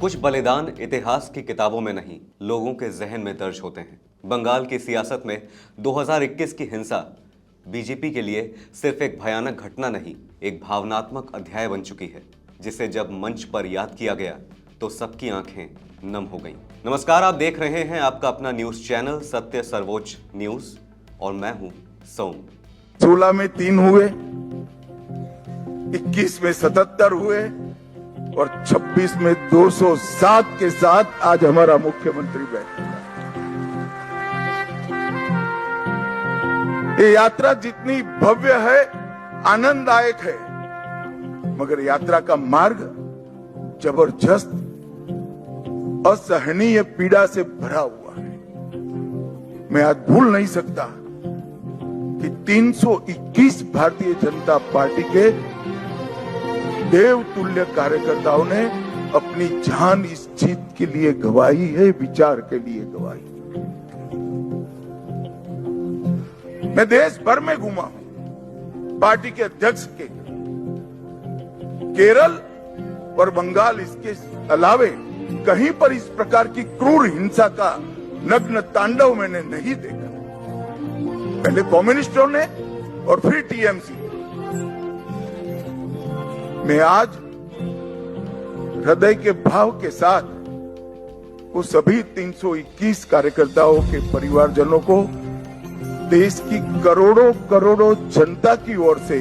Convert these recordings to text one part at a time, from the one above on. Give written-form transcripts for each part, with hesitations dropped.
कुछ बलिदान इतिहास की किताबों में नहीं, लोगों के जहन में दर्ज होते हैं। बंगाल की सियासत में 2021 की हिंसा बीजेपी के लिए सिर्फ एक भयानक घटना नहीं, एक भावनात्मक अध्याय बन चुकी है, जिसे जब मंच पर याद किया गया तो सबकी आंखें नम हो गईं। नमस्कार, आप देख रहे हैं आपका अपना न्यूज चैनल सत्य सर्वोच्च न्यूज और मैं हूं सोम। 16 में 3 हुए, 21 में 77 हुए और 26 में 207 के साथ आज हमारा मुख्यमंत्री बैठा। ये यात्रा जितनी भव्य है, आनंददायक है, मगर यात्रा का मार्ग जबरदस्त असहनीय पीड़ा से भरा हुआ है। मैं आज भूल नहीं सकता कि 321 भारतीय जनता पार्टी के देवतुल्य कार्यकर्ताओं ने अपनी जान इस जीत के लिए गवाई है, विचार के लिए गवाई। मैं देश भर में घूमा हूं, पार्टी के अध्यक्ष के केरल और बंगाल, इसके अलावे कहीं पर इस प्रकार की क्रूर हिंसा का नग्न तांडव मैंने नहीं देखा। पहले कम्युनिस्टों ने और फिर टीएमसी। मैं आज हृदय के भाव के साथ वो सभी 321 कार्यकर्ताओं के परिवारजनों को देश की करोड़ों करोड़ों जनता की ओर से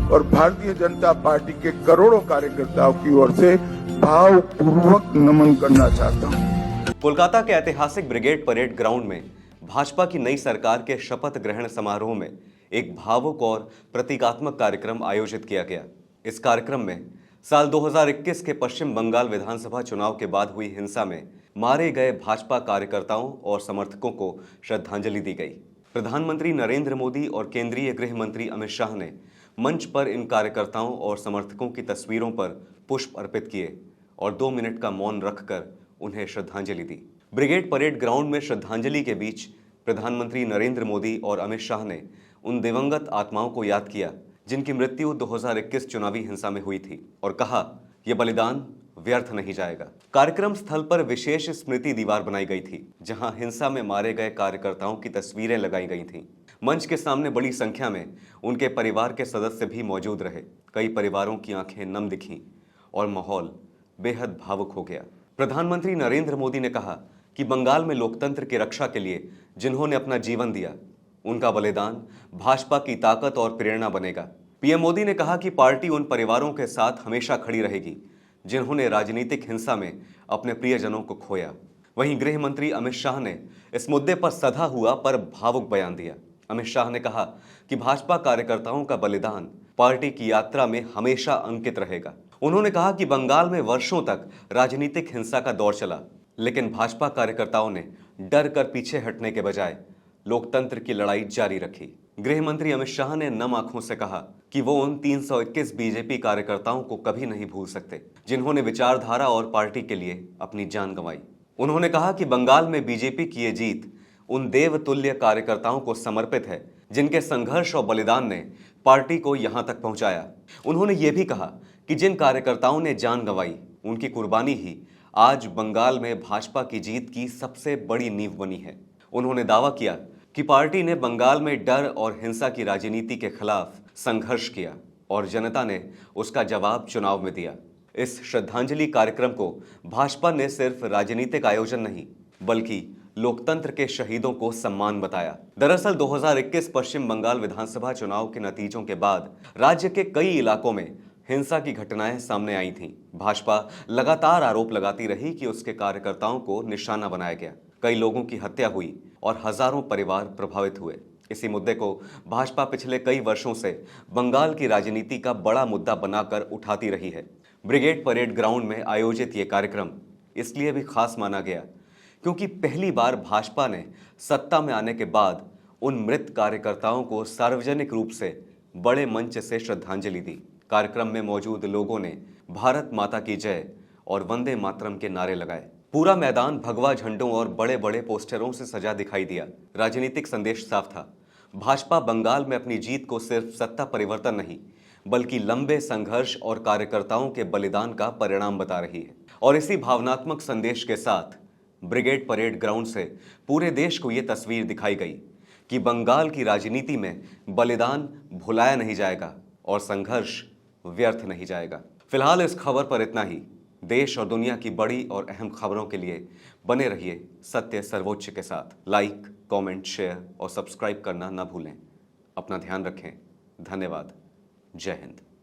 और भारतीय जनता पार्टी के करोड़ों कार्यकर्ताओं की ओर से भावपूर्वक नमन करना चाहता हूं। कोलकाता के ऐतिहासिक ब्रिगेड परेड ग्राउंड में भाजपा की नई सरकार के शपथ ग्रहण समारोह में एक भावुक और प्रतीकात्मक कार्यक्रम आयोजित किया गया। इस कार्यक्रम में साल 2021 के पश्चिम बंगाल विधानसभा चुनाव के बाद हुई हिंसा में मारे गए भाजपा कार्यकर्ताओं और समर्थकों को श्रद्धांजलि दी गई। प्रधानमंत्री नरेंद्र मोदी और केंद्रीय गृह मंत्री अमित शाह ने मंच पर इन कार्यकर्ताओं और समर्थकों की तस्वीरों पर पुष्प अर्पित किए और 2 मिनट का मौन रखकर उन्हें श्रद्धांजलि दी। ब्रिगेड परेड ग्राउंड में श्रद्धांजलि के बीच प्रधानमंत्री नरेंद्र मोदी और अमित शाह ने उन दिवंगत आत्माओं को याद किया जिनकी मृत्यु 2021 चुनावी हिंसा में हुई थी और कहा, यह बलिदान व्यर्थ नहीं जाएगा। कार्यक्रम स्थल पर विशेष स्मृति दीवार बनाई गई थी, जहां हिंसा में मारे गए कार्यकर्ताओं की तस्वीरें लगाई गई थीं। मंच के सामने बड़ी संख्या में उनके परिवार के सदस्य भी मौजूद रहे। कई परिवारों की आंखें नम दिखीं और माहौल बेहद भावुक हो गया। प्रधानमंत्री नरेंद्र मोदी ने कहा कि बंगाल में लोकतंत्र की रक्षा के लिए जिन्होंने अपना जीवन दिया, उनका बलिदान भाजपा की ताकत और प्रेरणा बनेगा। पीएम मोदी ने कहा कि पार्टी उन परिवारों के साथ हमेशा खड़ी रहेगी जिन्होंने राजनीतिक हिंसा में अपने प्रियजनों को खोया। वहीं गृह मंत्री अमित शाह ने इस मुद्दे पर सधा हुआ पर भावुक बयान दिया। अमित शाह ने कहा कि भाजपा कार्यकर्ताओं का बलिदान पार्टी की यात्रा में हमेशा अंकित रहेगा। उन्होंने कहा कि बंगाल में वर्षों तक राजनीतिक हिंसा का दौर चला, लेकिन भाजपा कार्यकर्ताओं ने डर कर पीछे हटने के बजाय लोकतंत्र की लड़ाई जारी रखी। गृह मंत्री अमित शाह ने नम आंखों से कहा कि वो उन 321 बीजेपी कार्यकर्ताओं को कभी नहीं भूल सकते जिन्होंने विचारधारा और पार्टी के लिए अपनी जान गंवाई। उन्होंने कहा कि बंगाल में बीजेपी की ये जीत उन देवतुल्य कार्यकर्ताओं को समर्पित है जिनके संघर्ष और बलिदान ने पार्टी को यहां तक पहुंचाया। उन्होंने ये भी कहा कि जिन कार्यकर्ताओं ने जान गंवाई, उनकी कुर्बानी ही आज बंगाल में भाजपा की जीत की सबसे बड़ी नींव बनी है। उन्होंने दावा किया कि पार्टी ने बंगाल में डर और हिंसा की राजनीति के खिलाफ संघर्ष किया और जनता ने उसका जवाब चुनाव में दिया। इस श्रद्धांजलि कार्यक्रम को भाजपा ने सिर्फ राजनीतिक आयोजन नहीं, बल्कि लोकतंत्र के शहीदों को सम्मान बताया। दरअसल 2021 पश्चिम बंगाल विधानसभा चुनाव के नतीजों के बाद राज्य के कई इलाकों में हिंसा की घटनाएं सामने आई थीं। भाजपा लगातार आरोप लगाती रही कि उसके कार्यकर्ताओं को निशाना बनाया गया। कई लोगों की हत्या हुई और हजारों परिवार प्रभावित हुए। इसी मुद्दे को भाजपा पिछले कई वर्षों से बंगाल की राजनीति का बड़ा मुद्दा बनाकर उठाती रही है। ब्रिगेड परेड ग्राउंड में आयोजित ये कार्यक्रम इसलिए भी खास माना गया क्योंकि पहली बार भाजपा ने सत्ता में आने के बाद उन मृत कार्यकर्ताओं को सार्वजनिक रूप से बड़े मंच से श्रद्धांजलि दी। कार्यक्रम में मौजूद लोगों ने भारत माता की जय और वंदे मातरम के नारे लगाए। पूरा मैदान भगवा झंडों और बड़े बड़े पोस्टरों से सजा दिखाई दिया। राजनीतिक संदेश साफ था, भाजपा बंगाल में अपनी जीत को सिर्फ सत्ता परिवर्तन नहीं बल्कि लंबे संघर्ष और कार्यकर्ताओं के बलिदान का परिणाम बता रही है। और इसी भावनात्मक संदेश के साथ ब्रिगेड परेड ग्राउंड से पूरे देश को यह तस्वीर दिखाई गई कि बंगाल की राजनीति में बलिदान भुलाया नहीं जाएगा और संघर्ष व्यर्थ नहीं जाएगा। फिलहाल इस खबर पर इतना ही। देश और दुनिया की बड़ी और अहम खबरों के लिए बने रहिए सत्य सर्वोच्च के साथ। लाइक, कमेंट, शेयर और सब्सक्राइब करना ना भूलें। अपना ध्यान रखें। धन्यवाद। जय हिंद।